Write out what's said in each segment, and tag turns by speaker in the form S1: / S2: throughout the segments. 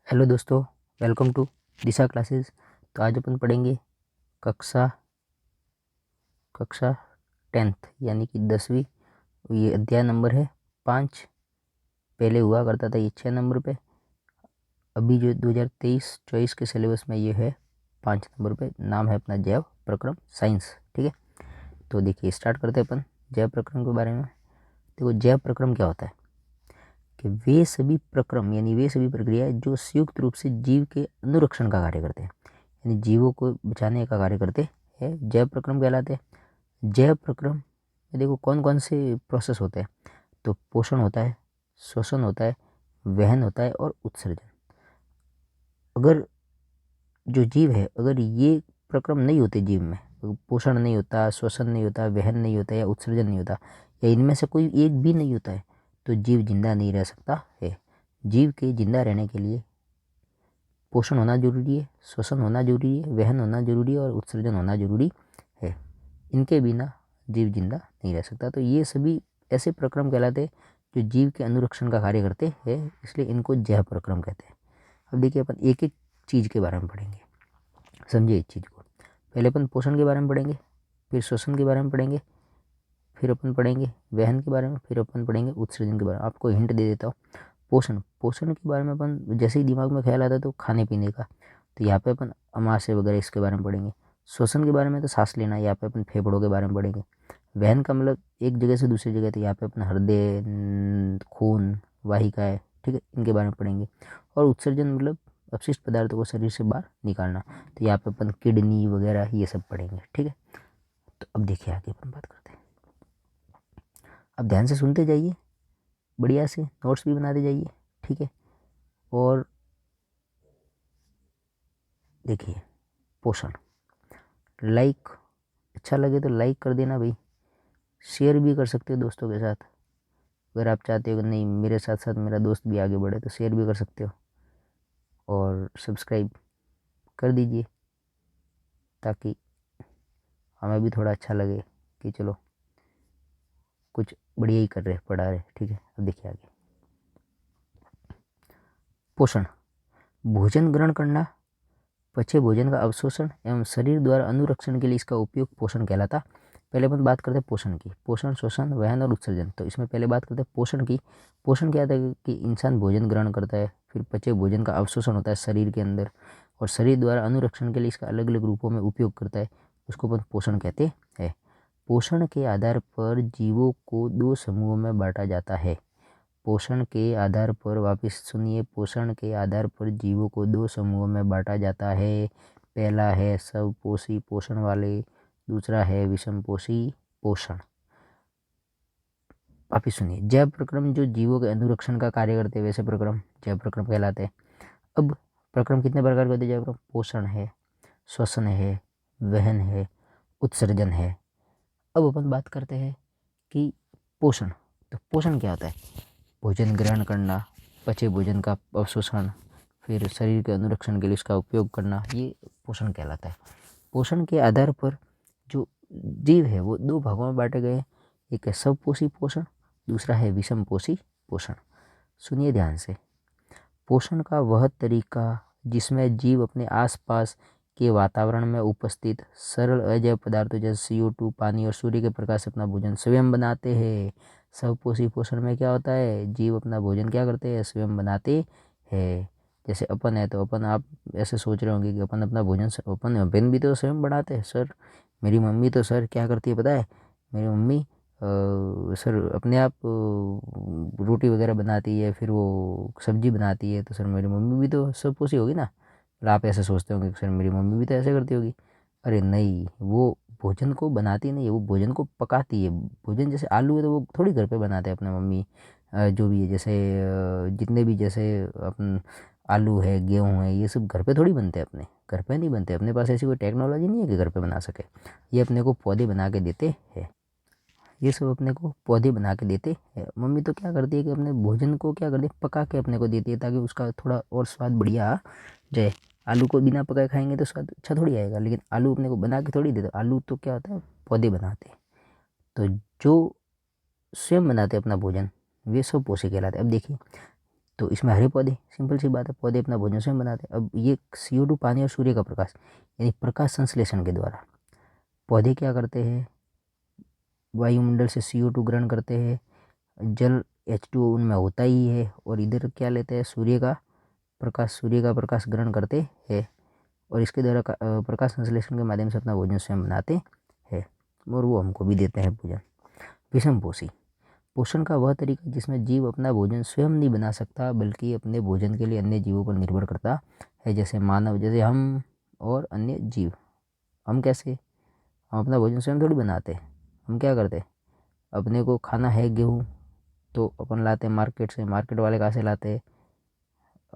S1: Hello दोस्तों, welcome to Disha classes. तो आज अपन पढ़ेंगे कक्षा 10th यानी कि 10वीं। ये अध्याय नंबर है 5। पहले हुआ करता था ये 6 नंबर पे। अभी जो 2023-24 के सिलेबस में ये है 5 नंबर पे। नाम है अपना जैव प्रक्रम साइंस। ठीक है, तो देखिए स्टार्ट करते हैं अपन जैव प्रक्रम के बारे में। देखो जैव प्रक्रम क्या होता है कि वे सभी प्रक्रम यानी वे सभी प्रक्रियाएं जो संयुक्त रूप से जीव के अनुरक्षण का कार्य करते हैं, यानी जीवों को बचाने का कार्य करते हैं, जैव प्रक्रम कहलाते हैं। जैव प्रक्रम में देखो कौन कौन से प्रोसेस होते हैं। तो पोषण होता है, श्वसन होता है, वहन होता है और उत्सर्जन। अगर जो जीव है, अगर ये प्रक्रम नहीं होते जीव में, पोषण नहीं होता, श्वसन नहीं होता, वहन नहीं होता या उत्सर्जन नहीं होता, या इनमें से कोई एक भी नहीं होता है, तो जीव जिंदा नहीं रह सकता है। जीव के जिंदा रहने के लिए पोषण होना जरूरी है, श्वसन होना जरूरी है, वहन होना जरूरी है और उत्सर्जन होना जरूरी है। इनके बिना जीव जिंदा नहीं रह सकता। तो ये सभी ऐसे प्रक्रम कहलाते हैं जो जीव के अनुरक्षण का कार्य करते हैं, इसलिए इनको जैव प्रक्रम कहते हैं। अब देखिए अपन एक एक चीज़ के बारे में पढ़ेंगे, समझिए इस चीज़ को। पहले अपन पोषण के बारे में पढ़ेंगे, फिर श्वसन के बारे में पढ़ेंगे, फिर अपन पढ़ेंगे वहन के बारे में, फिर अपन पढ़ेंगे उत्सर्जन के बारे में। आपको हिंट दे देता हूँ। पोषण के बारे में अपन जैसे ही दिमाग में ख्याल आता है तो खाने पीने का, तो यहाँ पे अपन अमाशय वगैरह इसके बारे में पढ़ेंगे। श्वसन के बारे में तो सांस लेना, यहाँ पे अपन फेफड़ों के बारे में पढ़ेंगे। वहन का मतलब एक जगह से दूसरी जगह, तो यहाँ पे अपन हृदय, खून, वाहिकाएँ, ठीक है, इनके बारे में पढ़ेंगे। और उत्सर्जन मतलब अपशिष्ट पदार्थों को शरीर से बाहर निकालना, तो यहाँ पे अपन किडनी वगैरह ये सब पढ़ेंगे। ठीक है, तो अब देखिए आगे अपन बात करते हैं। अब ध्यान से सुनते जाइए, बढ़िया से नोट्स भी बनाते जाइए। ठीक है, और देखिए पोषण, लाइक अच्छा लगे तो लाइक कर देना भाई, शेयर भी कर सकते हो दोस्तों के साथ। अगर आप चाहते हो कि नहीं मेरे साथ साथ मेरा दोस्त भी आगे बढ़े, तो शेयर भी कर सकते हो। और सब्सक्राइब कर दीजिए ताकि हमें भी थोड़ा अच्छा लगे कि चलो कुछ बढ़िया ही कर रहे, पढ़ा रहे। ठीक है, अब देखिए आगे। पोषण, भोजन ग्रहण करना, पचे भोजन का अवशोषण एवं शरीर द्वारा अनुरक्षण के लिए इसका उपयोग पोषण कहलाता। पहले अपन बात करते हैं पोषण की। पोषण, श्वसन, वहन और उत्सर्जन। तो इसमें पहले बात करते हैं पोषण की। पोषण क्या था कि इंसान भोजन ग्रहण करता है, फिर पचे भोजन का अवशोषण होता है शरीर के अंदर, और शरीर द्वारा अनुरक्षण के लिए इसका अलग अलग रूपों में उपयोग करता है, उसको अपन पोषण कहते हैं। पोषण के आधार पर जीवों को दो समूहों में बांटा जाता है। पोषण के आधार पर, वापस सुनिए, पोषण के आधार पर जीवों को दो समूहों में बांटा जाता है। पहला है स्वपोषी पोषण वाले, दूसरा है विषमपोषी पोषण। वापस सुनिए, जैव प्रक्रम जो जीवों के अनुरक्षण का कार्य करते हैं वैसे प्रक्रम जैव प्रक्रम कहलाते हैं। अब प्रक्रम कितने प्रकार के होते हैं जैव प्रक्रम? पोषण है, श्वसन है, वहन है, उत्सर्जन है। अब अपन बात करते हैं कि पोषण। तो पोषण क्या होता है? भोजन ग्रहण करना, पचे भोजन का अवशोषण, फिर शरीर के अनुरक्षण के लिए इसका उपयोग करना, ये पोषण कहलाता है। पोषण के आधार पर जो जीव है वो दो भागों में बांटे गए हैं। एक है स्वपोषी पोषण, दूसरा है विषमपोषी पोषण। सुनिए ध्यान से। पोषण का वह तरीका जिसमें जीव अपने आसपास के वातावरण में उपस्थित सरल अजैव पदार्थों जैसे CO2, पानी और सूर्य के प्रकाश से अपना भोजन स्वयं बनाते हैं। स्वपोषी पोषण में क्या होता है? जीव अपना भोजन क्या करते हैं? स्वयं बनाते हैं। जैसे अपन है तो अपन, आप ऐसे सोच रहे होंगे कि अपन अपना भोजन अपन भी तो स्वयं बनाते हैं सर। मेरी मम्मी तो सर क्या करती है पता है? मेरी मम्मी सर अपने आप रोटी वगैरह बनाती है, फिर वो सब्जी बनाती है, तो सर मेरी मम्मी भी तो स्वपोषी होगी ना। और आप ऐसे सोचते होंगे कि सर मेरी मम्मी भी तो ऐसे करती होगी। अरे नहीं, वो भोजन को बनाती नहीं है, वो भोजन को पकाती है। भोजन जैसे आलू है तो वो थोड़ी घर पे बनाते हैं अपने मम्मी, जो भी है, जैसे जितने भी जैसे अपन आलू है, गेहूँ है, ये सब घर पे थोड़ी बनते हैं, अपने घर पे नहीं बनते। अपने पास ऐसी कोई टेक्नोलॉजी नहीं है कि घर पे बना सके। ये अपने को पौधे बना के देते हैं। ये सब अपने को पौधे बना के देते हैं। मम्मी तो क्या करती है कि अपने भोजन को क्या करती है, पका के अपने को देती है, ताकि उसका थोड़ा और स्वाद बढ़िया आ जाए। आलू को बिना पकाए खाएंगे तो स्वाद अच्छा थोड़ी आएगा, लेकिन आलू अपने को बना के थोड़ी देते। आलू तो क्या होता है, पौधे बनाते हैं। तो जो स्वयं बनाते हैं अपना भोजन, वे सब पोषक कहलाते हैं। अब देखिए, तो इसमें हरे पौधे, सिंपल सी बात है, पौधे अपना भोजन स्वयं बनाते हैं। अब ये CO2 पानी और सूर्य का प्रकाश यानी प्रकाश संश्लेषण के द्वारा पौधे क्या करते हैं, वायुमंडल से CO2 ग्रहण करते हैं, जल H2O उनमें होता ही है, और इधर क्या लेते हैं, सूर्य का प्रकाश ग्रहण करते हैं, और इसके द्वारा प्रकाश संश्लेषण के माध्यम से अपना भोजन स्वयं बनाते हैं, और वो हमको भी देते हैं भोजन। विषमपोषी, पोषण का वह तरीका जिसमें जीव अपना भोजन स्वयं नहीं बना सकता बल्कि अपने भोजन के लिए अन्य जीवों पर निर्भर करता है, जैसे मानव, जैसे हम और अन्य जीव। हम कैसे, हम अपना भोजन स्वयं थोड़ी बनाते हैं। हम क्या करते हैं, अपने को खाना है गेहूँ तो अपन लाते हैं मार्केट से। मार्केट वाले कहाँ से लाते हैं,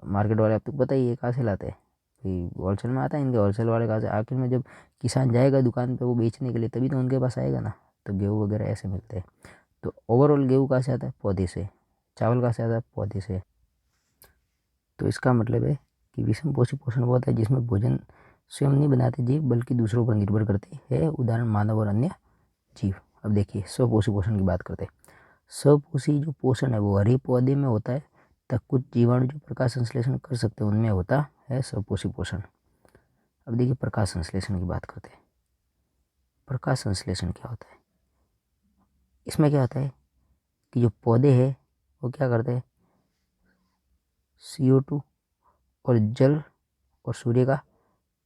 S1: मार्केट वाले आपको पता ही है कहाँ से लाते हैं, होलसेल में आता है, इनके होलसेल वाले कहाँ से। आखिर में जब किसान जाएगा दुकान पे वो बेचने के लिए तभी तो उनके पास आएगा ना। तो गेहूँ वगैरह ऐसे मिलते हैं। तो ओवरऑल गेहूँ कहाँ से आता है, पौधे से। चावल कहाँ से आता है, पौधे से। तो इसका मतलब है कि विषम पोषी पोषण वो होता है जिसमें भोजन स्वयं नहीं बनाते जीव बल्कि दूसरों पर निर्भर करते हैं, उदाहरण मानव और अन्य जीव। अब देखिए स्वपोषी पोषण की बात करते हैं। स्वपोषी जो पोषण है वो हरे पौधे में होता है, तब कुछ जीवाणु जो प्रकाश संश्लेषण कर सकते हैं उनमें होता है स्वपोषी पोषण। अब देखिए प्रकाश संश्लेषण की बात करते हैं। प्रकाश संश्लेषण क्या होता है, इसमें क्या होता है कि जो पौधे हैं वो क्या करते हैं, CO2 और जल और सूर्य का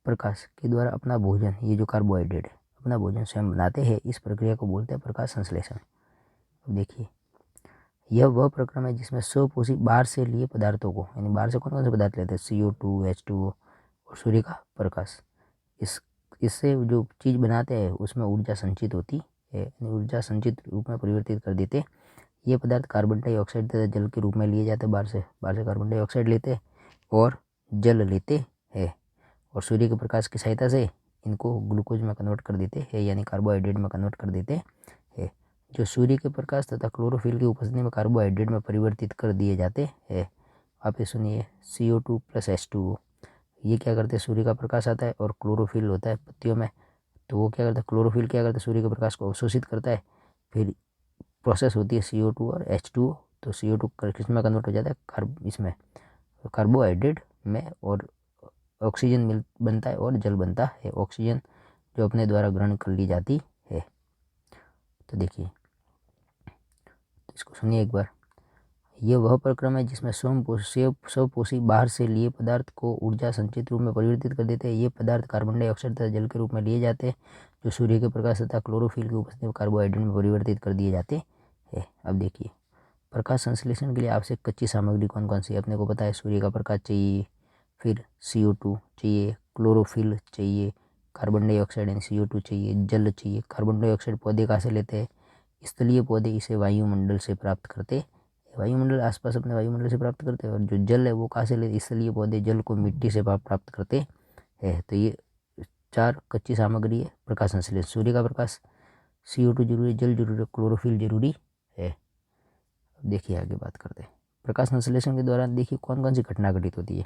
S1: प्रकाश के द्वारा अपना भोजन, ये जो कार्बोहाइड्रेट है, अपना भोजन स्वयं बनाते हैं। इस प्रक्रिया को बोलते हैं प्रकाश संश्लेषण। अब देखिए यह वह प्रक्रम है जिसमें स्वपोषी बाहर से लिए पदार्थों को, यानी बाहर से कौन कौन से पदार्थ लेते हैं, CO2, H2O और सूर्य का प्रकाश, इससे जो चीज़ बनाते हैं उसमें ऊर्जा संचित होती है, यानी ऊर्जा संचित रूप में परिवर्तित कर देते। ये पदार्थ कार्बन डाइऑक्साइड तथा जल के रूप में लिए जाते हैं। बाहर से कार्बन डाइऑक्साइड लेते और जल लेते हैं, और सूर्य के प्रकाश की सहायता से इनको ग्लूकोज में कन्वर्ट कर देते हैं, यानी कार्बोहाइड्रेट में कन्वर्ट कर देते हैं, जो सूर्य के प्रकाश तथा क्लोरोफिल की उपस्थिति में कार्बोहाइड्रेट में परिवर्तित कर दिए जाते हैं। आप ये सुनिए CO2 + H2O, ये क्या करते हैं, सूर्य का प्रकाश आता है और क्लोरोफिल होता है पत्तियों में, तो वो क्या करता है, क्लोरोफिल क्या करता है, सूर्य के प्रकाश को अवशोषित करता है। फिर प्रोसेस होती है CO2 और H2O, तो CO2 किस में कन्वर्ट हो जाता है, इसमें कार्बोहाइड्रेट में, और ऑक्सीजन बनता है और जल बनता है। ऑक्सीजन जो अपने द्वारा ग्रहण कर ली जाती है। तो देखिए इसको सुनिए एक बार। यह वह प्रक्रम है जिसमें स्वपोषी बाहर से लिए पदार्थ को ऊर्जा संचित रूप में परिवर्तित कर देते हैं। ये पदार्थ कार्बन डाइऑक्साइड तथा जल के रूप में लिए जाते हैं, जो सूर्य के प्रकाश तथा क्लोरोफिल की उपस्थिति में कार्बोहाइड्रेट में परिवर्तित कर दिए जाते हैं। अब देखिए प्रकाश संश्लेषण के लिए आवश्यक कच्ची सामग्री कौन कौन सी है, अपने को पता है, सूर्य का प्रकाश चाहिए, फिर CO2 चाहिए, क्लोरोफिल चाहिए, कार्बन डाइऑक्साइड यानी CO2 चाहिए, जल चाहिए। कार्बन डाइऑक्साइड पौधे कहाँ से लेते हैं, स्थलीय पौधे इसे वायुमंडल से प्राप्त करते हैं, वायुमंडल आसपास अपने वायुमंडल से प्राप्त करते हैं। और जो जल है वो कहाँ से लेते, स्थलीय पौधे जल को मिट्टी से प्राप्त करते हैं। तो ये 4 कच्ची सामग्री है प्रकाश संश्लेषण। सूर्य का प्रकाश, CO2 जरूरी है, जल जरूरी है, क्लोरोफिल जरूरी है। देखिए आगे बात करते हैं। प्रकाश संश्लेषण के दौरान देखिए कौन कौन सी घटना घटित होती है।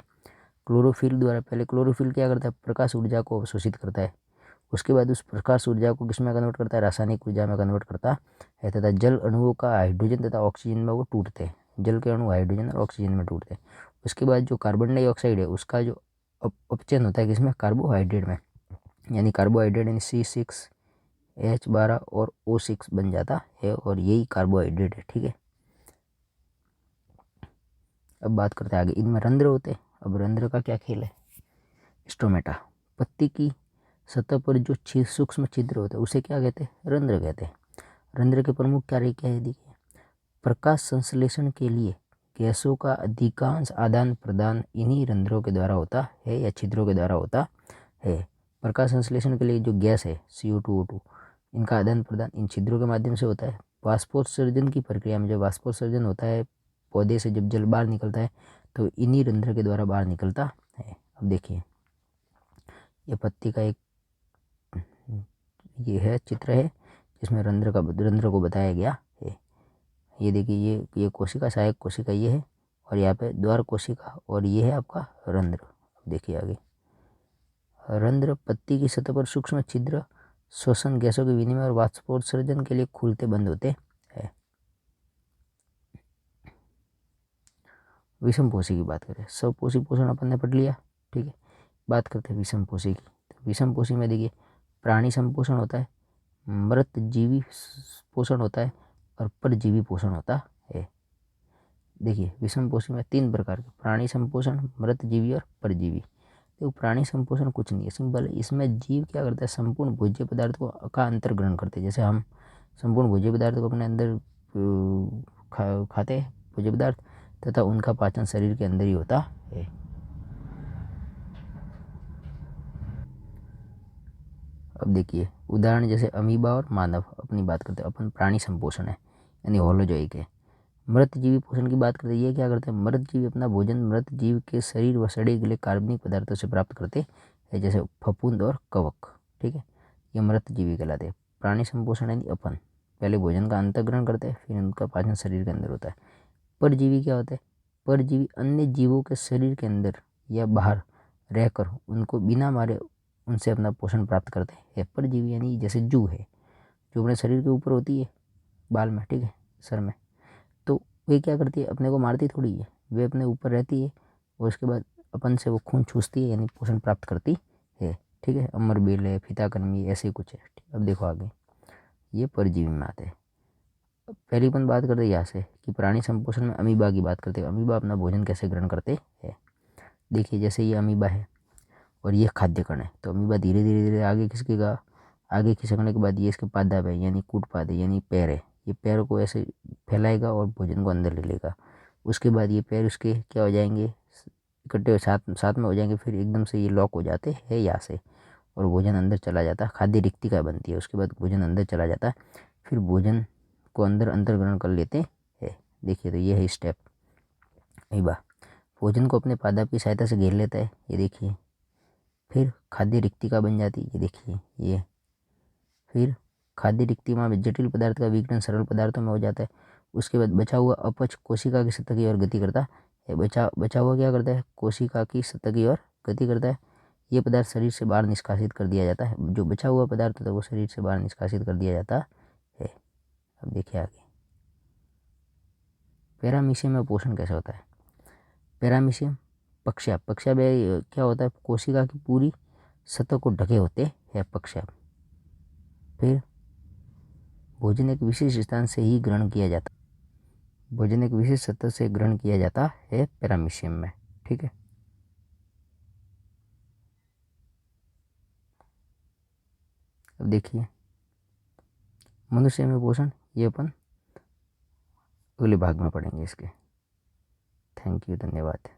S1: क्लोरोफिल द्वारा, पहले क्लोरोफिल क्या करता है, प्रकाश ऊर्जा को अवशोषित करता है। उसके बाद उस प्रकाश ऊर्जा को किस में कन्वर्ट करता है, रासायनिक ऊर्जा में कन्वर्ट करता है, तथा जल अणुओं का हाइड्रोजन तथा ऑक्सीजन में वो टूटते हैं। जल के अणु हाइड्रोजन और ऑक्सीजन में टूटते हैं। उसके बाद जो कार्बन डाइऑक्साइड है उसका जो अपचयन होता है किसमें, कार्बोहाइड्रेट में, यानी कार्बोहाइड्रेट यानी C6H12 और O6 बन जाता है, और यही कार्बोहाइड्रेट है। ठीक है, अब बात करते हैं आगे। इनमें रंध्र होते हैं। अब रंध्र का क्या खेल है, स्टोमेटा, पत्ती की सतह पर जो सूक्ष्म छिद्र होते हैं उसे क्या कहते हैं, रंध्र कहते हैं। रंध्र के प्रमुख कार्य क्या है, देखिए प्रकाश संश्लेषण के लिए गैसों का अधिकांश आदान प्रदान इन्हीं रंध्रों के द्वारा होता है या छिद्रों के द्वारा होता है। प्रकाश संश्लेषण के लिए जो गैस है CO2 O2, इनका आदान प्रदान इन छिद्रों के माध्यम से होता है। वाष्पोत्सर्जन की प्रक्रिया में जब वाष्पोत्सर्जन होता है पौधे से, जब जल बाहर निकलता है तो इन्हीं रंध्र के द्वारा बाहर निकलता है। अब देखिए ये पत्ती का एक ये है चित्र है जिसमें रंध्र को बताया गया है। ये देखिए ये कोशिका, सहायक कोशिका ये है, और यहाँ पे द्वार कोशिका, और ये है आपका रंध्र। देखिए आगे, रंध्र पत्ती की सतह पर सूक्ष्म छिद्र श्वसन, गैसों के विनिमय और वाष्पोत्सर्जन के लिए खुलते बंद होते हैं। विषम पोषी की बात करें, स्वपोषी पोषण अपन ने पढ़ लिया, ठीक है। बात करते हैं विषम पोषी की। तो विषम पोषी में देखिए प्राणी संपोषण होता है, मृत जीवी पोषण होता है और परजीवी पोषण होता है। देखिए विषम पोषी में 3 प्रकार के, प्राणी संपोषण, मृत जीवी और परजीवी। तो प्राणी संपोषण कुछ नहीं है, सिंपल है। इसमें जीव क्या करता है, संपूर्ण भोज्य पदार्थ को का अंतर ग्रहण करते हैं। जैसे हम संपूर्ण भोज्य पदार्थ को अपने अंदर खाते हैं भोज्य पदार्थ, तथा उनका पाचन शरीर के अंदर ही होता है। अब देखिए उदाहरण जैसे अमीबा और मानव अपनी बात करते हैं, अपन प्राणी संपोषण है यानी होलोजोइक है। मृत जीवी पोषण की बात करते हैं, ये क्या करते हैं, मृत जीव अपना भोजन मृत जीव के शरीर व सड़े गले कार्बनिक पदार्थों से प्राप्त करते हैं, जैसे फफूंद और कवक, ठीक है। ये मृत जीवी कहलाते हैं। प्राणी संपोषण यानी अपन पहले भोजन का अंतर्ग्रहण करते हैं, फिर उनका पाचन शरीर के अंदर होता है। परजीवी क्या होता है, परजीवी अन्य जीवों के शरीर के अंदर या बाहर रहकर उनको बिना मारे उनसे अपना पोषण प्राप्त करते हैं। परजीवी यानी जैसे जू है, जो अपने शरीर के ऊपर होती है बाल में, ठीक है, सर में, तो वे क्या करती है, अपने को मारती थोड़ी है, वे अपने ऊपर रहती है और उसके बाद अपन से वो खून चूसती है यानी पोषण प्राप्त करती है, ठीक है। अमरबेल है, फीताकर्मी, ऐसे कुछ है। अब देखो आगे, ये परजीवी में आते हैं। पहली अपन बात करते हैं यहाँ से कि प्राणी संपोषण में अमीबा की बात करते हैं। अमीबा अपना भोजन कैसे ग्रहण करते हैं। देखिए जैसे ये अमीबा है और ये खाद्य कण है, तो अमीबा धीरे धीरे धीरे आगे खिसकेगा। आगे खिसकने के बाद ये इसके पादप है यानी कूटपाद है यानी पैर है, ये पैर को ऐसे फैलाएगा और भोजन को अंदर ले लेगा। उसके बाद ये पैर उसके क्या हो जाएंगे, इकट्ठे साथ साथ में हो जाएंगे, फिर एकदम से ये लॉक हो जाते हैं यहाँ से और भोजन अंदर चला जाता है। खाद्य रिक्तिका बनती है, उसके बाद भोजन अंदर चला जाता है, फिर भोजन को अंदर अंतर्ग्रहण कर लेते हैं। देखिए तो ये है स्टेप। अमीबा भोजन को अपने पादप की सहायता से घेर लेता है, ये देखिए, फिर खाद्य रिक्तिका बन जाती है, ये देखिए ये, फिर खाद्य रिक्तिका में जटिल पदार्थ का विघटन सरल पदार्थों में हो जाता है। उसके बाद बचा हुआ अपच कोशिका की सतह की ओर गति करता है। बचा हुआ क्या करता है, कोशिका की सतह की ओर गति करता है। ये पदार्थ शरीर से बाहर निष्कासित कर दिया जाता है, जो बचा हुआ पदार्थ होता है वो शरीर से बाहर निष्कासित कर दिया जाता है। अब देखिए आगे, पैरामीशियम में पोषण कैसे होता है। पैरामीशियम पक्षाप में क्या होता है, कोशिका की पूरी सतह को ढके होते हैं पक्षाप। फिर भोजन एक विशेष स्थान से ही ग्रहण किया जाता है, भोजन एक विशेष सतह से ग्रहण किया जाता है पैरामीशियम में, ठीक है। अब देखिए मनुष्य में पोषण, ये अपन अगले भाग में पढ़ेंगे इसके। थैंक यू, धन्यवाद।